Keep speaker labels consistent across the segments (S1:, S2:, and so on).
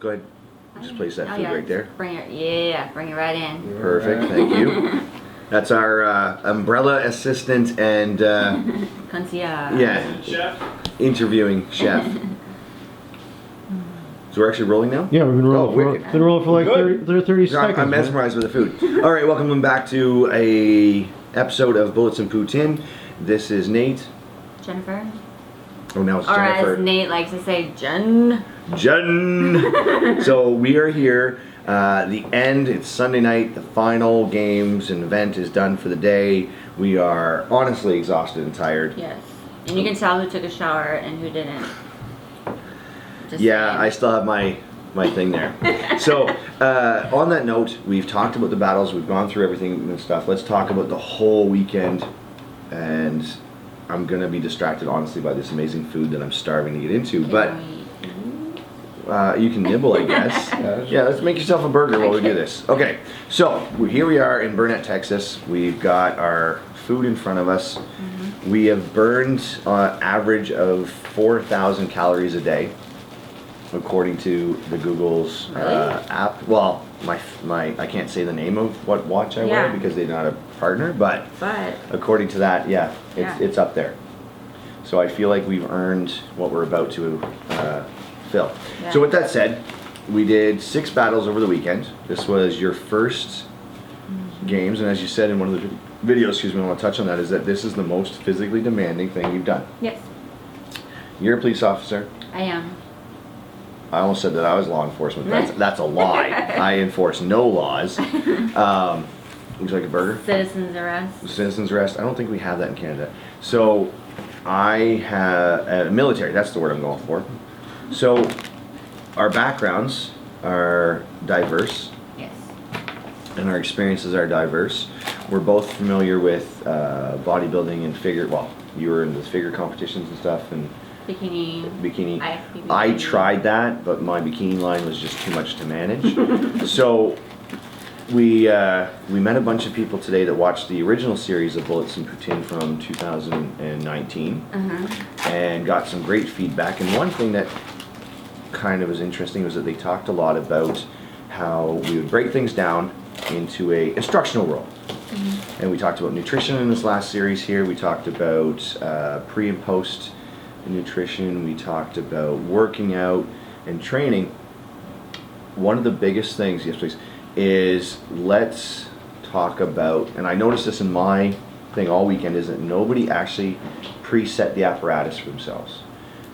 S1: Go ahead. Just place that food right there.
S2: Bring it right in.
S1: Perfect, thank you. That's our umbrella assistant and
S2: Concierge.
S3: Chef.
S1: interviewing chef. So we're actually rolling now?
S4: Yeah, we've been rolling,
S1: wicked.
S4: for like
S3: Good.
S4: 30 seconds.
S1: I'm mesmerized with the food. All right, welcome back to a episode of Bullets and Poutine. This is Nate.
S2: Jennifer.
S1: Oh, now it's
S2: Or
S1: Jennifer.
S2: as Nate likes to say, Jen.
S1: So we are here. The end. It's Sunday night. The final games and event is done for the day. We are honestly exhausted and tired.
S2: Yes. And you can tell who took a shower and who didn't. Just
S1: Yeah,
S2: saying.
S1: I still have my thing there. So on that note, we've talked about the battles. We've gone through everything and stuff. Let's talk about the whole weekend. And I'm gonna be distracted, honestly, by this amazing food that I'm starving to get into. But you can nibble, I guess. Yeah, let's make yourself a burger while we do this. Okay, so here we are in Burnett, Texas. We've got our food in front of us. We have burned an average of 4,000 calories a day, according to the Google's app. Well, I can't say the name of what watch I wear because they're not a partner, but according to that, it's up there. So I feel like we've earned what we're about to fill.
S2: Yeah.
S1: So with that said, we did 6 battles over the weekend. This was your first games, and as you said in one of the videos, I want to touch on that, is that this is the most physically demanding thing you've done.
S2: Yes,
S1: You're a police officer.
S2: I am.
S1: I almost said that I was law enforcement. That's a lie. I enforce no laws. Would you like a burger?
S2: Citizen's arrest.
S1: Citizen's arrest. I don't think we have that in Canada. So I have military. That's the word I'm going for. So our backgrounds are diverse.
S2: Yes.
S1: And our experiences are diverse. We're both familiar with bodybuilding and figure. Well, you were in the figure competitions and stuff, and
S2: Bikini.
S1: I tried that, but my bikini line was just too much to manage. So we met a bunch of people today that watched the original series of Bullets and Poutine from 2019, and got some great feedback. And one thing that kind of was interesting was that they talked a lot about how we would break things down into a instructional role. And we talked about nutrition in this last series here. We talked about pre and post nutrition. We talked about working out and training. One of the biggest things, yes please, is let's talk about, and I noticed this in my thing all weekend, is that nobody actually preset the apparatus for themselves.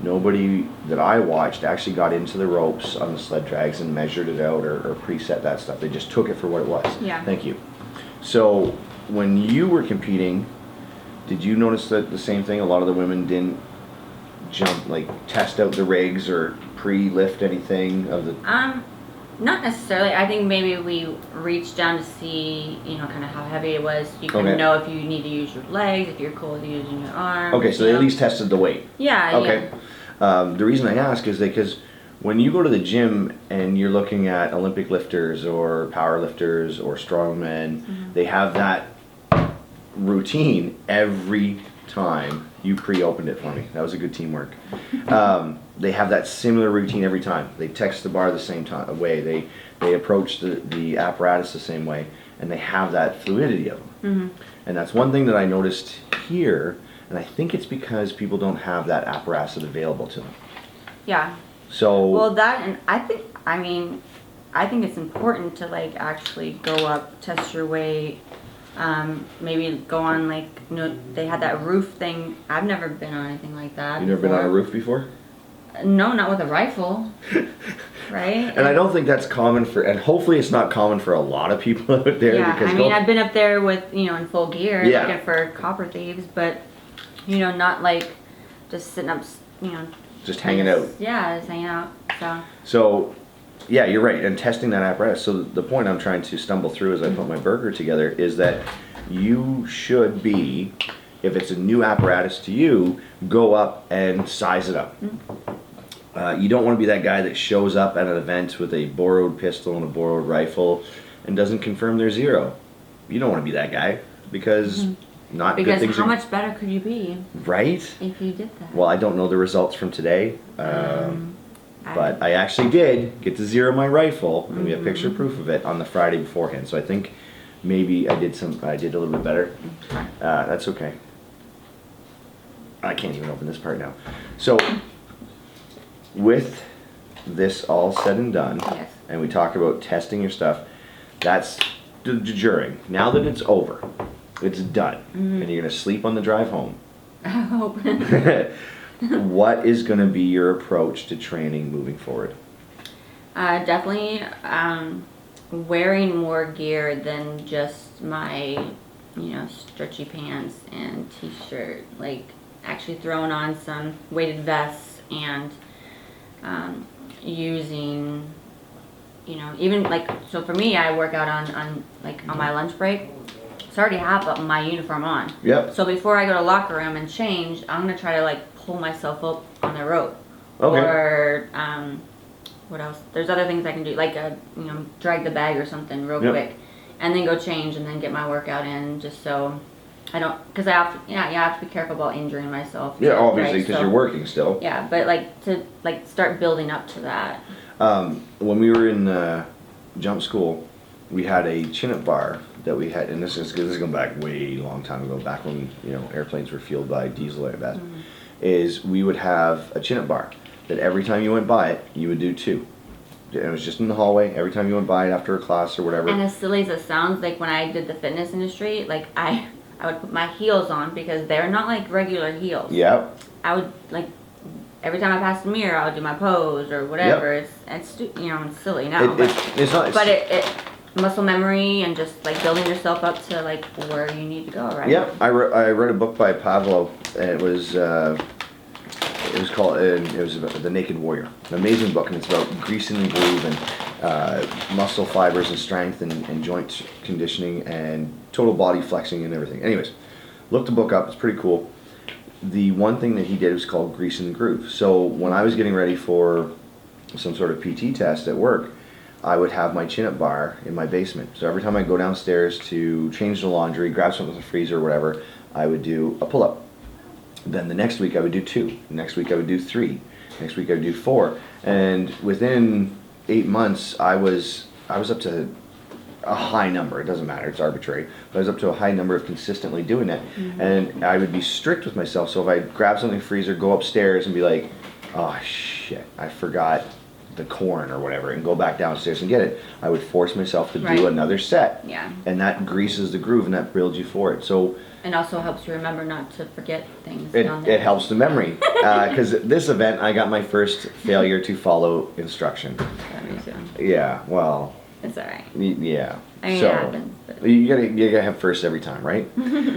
S1: Nobody that I watched actually got into the ropes on the sled drags and measured it out or preset that stuff. They just took it for what it was.
S2: Yeah.
S1: Thank you. So when you were competing, did you notice that the same thing? A lot of the women didn't test out the rigs or pre-lift anything of the...
S2: Not necessarily. I think maybe we reached down to see, kind of how heavy it was. You can know if you need to use your legs, if you're cool with using your arms.
S1: Okay, so they at least tested the weight.
S2: Yeah,
S1: okay. The reason I ask is because when you go to the gym and you're looking at Olympic lifters or power lifters or strongmen, they have that routine every time. You pre-opened it for me. That was a good teamwork. They have that similar routine every time. They text the bar the same way. They approach the apparatus the same way, and they have that fluidity of them. And that's one thing that I noticed here, and I think it's because people don't have that apparatus available to them.
S2: Yeah.
S1: So.
S2: Well, that, and I think it's important to actually go up, test your weight. Maybe go on they had that roof thing. I've never been on anything like that.
S1: You've never been on a roof before?
S2: No, not with a rifle. Right?
S1: And I don't think that's common and hopefully it's not common for a lot of people out there.
S2: Yeah,
S1: because
S2: I've been up there with, in full gear
S1: Yeah.
S2: looking for copper thieves, but, not just sitting up,
S1: just hanging out.
S2: Yeah, just hanging out,
S1: So, yeah, you're right, and testing that apparatus. So the point I'm trying to stumble through as I put my burger together is that you should be, if it's a new apparatus to you, go up and size it up. You don't want to be that guy that shows up at an event with a borrowed pistol and a borrowed rifle and doesn't confirm their zero. You don't want to be that guy because not good things.
S2: Because how much better could you be?
S1: Right?
S2: If you did that.
S1: Well, I don't know the results from today. But I actually did get to zero my rifle, and we have picture proof of it on the Friday beforehand. So I think maybe I did a little bit better. That's okay. I can't even open this part now. So with this all said and done,
S2: Yes.
S1: and we talked about testing your stuff, that's the during. Now that it's over, it's done, and you're gonna sleep on the drive home.
S2: I hope.
S1: What is gonna be your approach to training moving forward?
S2: Definitely wearing more gear than just my, stretchy pants and t-shirt. Like actually throwing on some weighted vests and using, even like, so for me, I work out on my lunch break. So I already have my uniform on.
S1: Yep.
S2: So before I go to locker room and change, I'm gonna try to like pull myself up on the rope.
S1: Okay.
S2: Or what else? There's other things I can do, like drag the bag or something real quick, and then go change and then get my workout in, just so I don't, because I have to, you have to be careful about injuring myself.
S1: Yeah,
S2: too,
S1: obviously,
S2: right?
S1: because
S2: So,
S1: you're working still.
S2: Yeah, but like to start building up to that.
S1: When we were in jump school, we had a chin-up bar that we had, and this is going back way long time ago, back when airplanes were fueled by diesel at best. Is we would have a chin-up bar that every time you went by it, you would do 2. And it was just in the hallway. Every time you went by it after a class or whatever.
S2: And as silly as it sounds, like when I did the fitness industry, like I would put my heels on because they're not like regular heels.
S1: Yep.
S2: I would like every time I passed a mirror, I would do my pose or whatever. It's silly now,
S1: It's not.
S2: but it muscle memory and just like building yourself up to like where you need to go, right?
S1: Yep. I read a book by Pavlo, and it was called it was about The Naked Warrior. An amazing book, and it's about greasing the groove and muscle fibers and strength and joint conditioning and total body flexing and everything. Anyways, look the book up. It's pretty cool. The one thing that he did was called greasing the groove. So when I was getting ready for some sort of PT test at work, I would have my chin-up bar in my basement. So every time I go downstairs to change the laundry, grab something from the freezer or whatever, I would do a pull-up. Then the next week I would do 2. The next week I would do 3. Next week I would do 4. And within 8 months, I was up to a high number. It doesn't matter. It's arbitrary. But I was up to a high number of consistently doing that. And I would be strict with myself. So if I grab something from the freezer, go upstairs and be like, oh shit, I forgot the corn or whatever, and go back downstairs and get it, I would force myself to do another set.
S2: Yeah.
S1: And that greases the groove and that builds you for it. So
S2: And also helps you remember not to forget things down there.
S1: it helps the memory. Because this event, I got my first failure to follow instruction.
S2: Yeah, me too.
S1: Yeah, well,
S2: It's alright.
S1: yeah.
S2: I mean,
S1: So
S2: it happens. But
S1: you gotta have first every time, right?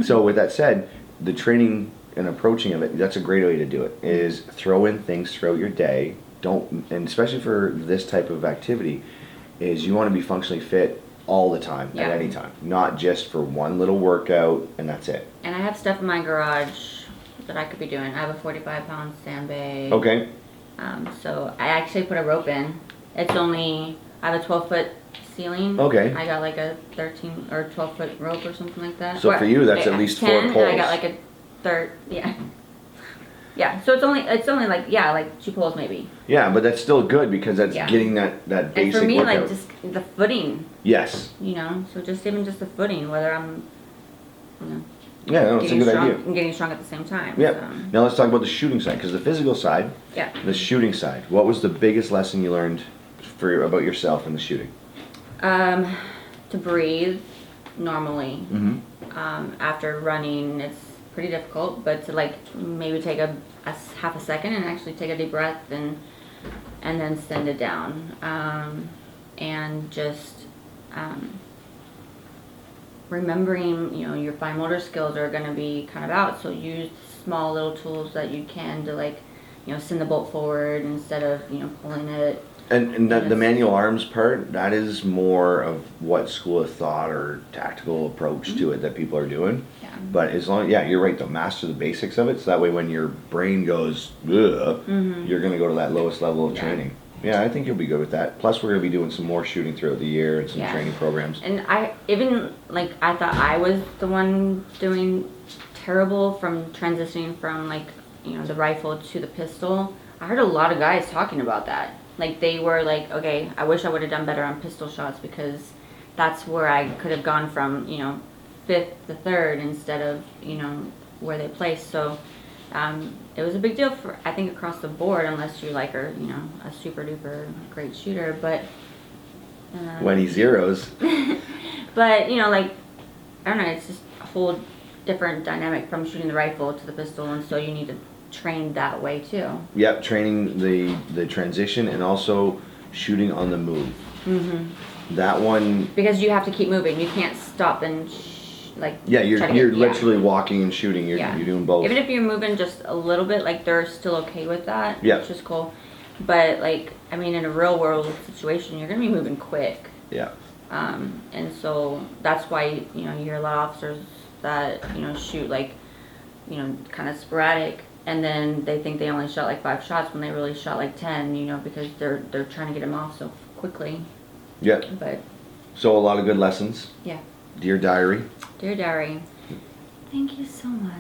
S1: So with that said, the training and approaching of it, that's a great way to do it, is throw in things throughout your day. And especially for this type of activity, is you want to be functionally fit all the time, at any time, not just for one little workout and that's it.
S2: And I have stuff in my garage that I could be doing. I have a 45-pound sandbag.
S1: Okay.
S2: So I actually put a rope in. I have a 12-foot ceiling.
S1: Okay.
S2: I got like a 13 or 12-foot rope or something like that.
S1: So for you, that's at least 4
S2: 10,
S1: poles.
S2: And I got like a third, yeah. So it's only like 2 poles maybe.
S1: Yeah, but that's still good because that's getting that basic
S2: And for me,
S1: workout.
S2: like just the footing.
S1: Yes.
S2: So just even just the footing, whether I'm,
S1: Yeah, no, it's a good
S2: strong,
S1: idea.
S2: and getting strong at the same time.
S1: Yeah.
S2: So.
S1: Now let's talk about the shooting side, because the physical side,
S2: Yeah.
S1: the shooting side. What was the biggest lesson you learned about yourself in the shooting?
S2: To breathe normally.
S1: Mm-hmm.
S2: After running, it's pretty difficult, but to like maybe take a half a second and actually take a deep breath and then send it down. And just remembering, your fine motor skills are going to be kind of out, so use small little tools that you can to like, send the bolt forward instead of, pulling it.
S1: And the manual arms part, that is more of what school of thought or tactical approach to it that people are doing.
S2: Yeah.
S1: But as long, you're right, though, master the basics of it, so that way when your brain goes, ugh, you're going to go to that lowest level of training. Yeah, I think you'll be good with that. Plus, we're going to be doing some more shooting throughout the year and some training programs.
S2: And I thought I was the one doing terrible from transitioning from like, the rifle to the pistol. I heard a lot of guys talking about that. Like they were like, okay, I wish I would have done better on pistol shots because that's where I could have gone from, you know, 5th to 3rd instead of, you know, where they placed. So it was a big deal for, I think, across the board, unless you like are, you know, a super duper great shooter. But
S1: When he zeros.
S2: but you know, like, I don't know, it's just a whole different dynamic from shooting the rifle to the pistol, and so you need to train that way too.
S1: Yep, training the transition and also shooting on the move. Mm-hmm. That one.
S2: Because you have to keep moving. You can't stop and like.
S1: Yeah, you're
S2: try to get,
S1: literally walking and shooting. You're doing both.
S2: Even if you're moving just a little bit, like they're still okay with that.
S1: Yeah.
S2: Which is cool. But like, I mean, in a real world situation, you're gonna be moving quick.
S1: Yeah.
S2: And so that's why, you know, you hear a lot of officers that, you know, shoot like, you know, kind of sporadic, and then they think they only shot like 5 shots when they really shot like 10, you know, because they're trying to get them off so quickly.
S1: Yeah.
S2: But
S1: so a lot of good lessons.
S2: yeah.
S1: Dear Diary.
S2: Dear Diary, thank you so much.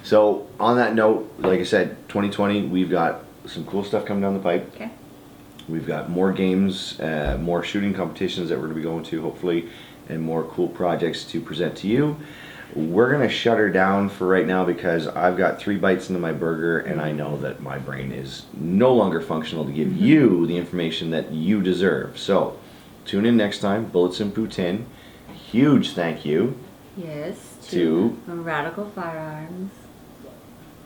S1: So on that note, like I said, 2020, we've got some cool stuff coming down the pipe.
S2: Okay.
S1: We've got more games, more shooting competitions that we're going to be going to, hopefully, and more cool projects to present to you. We're going to shut her down for right now because I've got 3 bites into my burger and I know that my brain is no longer functional to give you the information that you deserve. So tune in next time, Bullets and Poutine. Huge thank you.
S2: Yes,
S1: to
S2: Radical Firearms.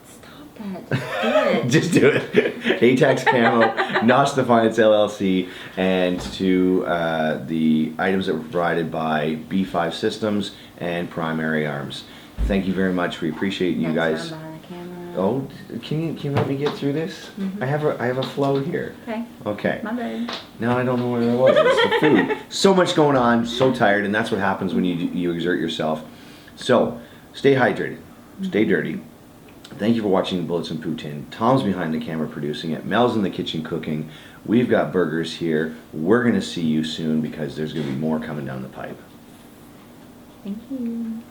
S2: Stop that. Just do it.
S1: Just do it. A-TACS CAMO, NOUS Defiance LLC, and to the items that were provided by B5 Systems and Primary Arms. Thank you very much. We appreciate you guys.
S2: Behind the camera.
S1: Oh, can you let me get through this?
S2: Mm-hmm.
S1: I have a flow here.
S2: Okay.
S1: Okay.
S2: My bad.
S1: Now I don't know where I was. It's the food. So much going on. So tired, and that's what happens when you exert yourself. So stay hydrated. Stay dirty. Thank you for watching Bullets and Poutine. Tom's behind the camera producing it. Mel's in the kitchen cooking. We've got burgers here. We're going to see you soon because there's going to be more coming down the pipe.
S2: Thank you.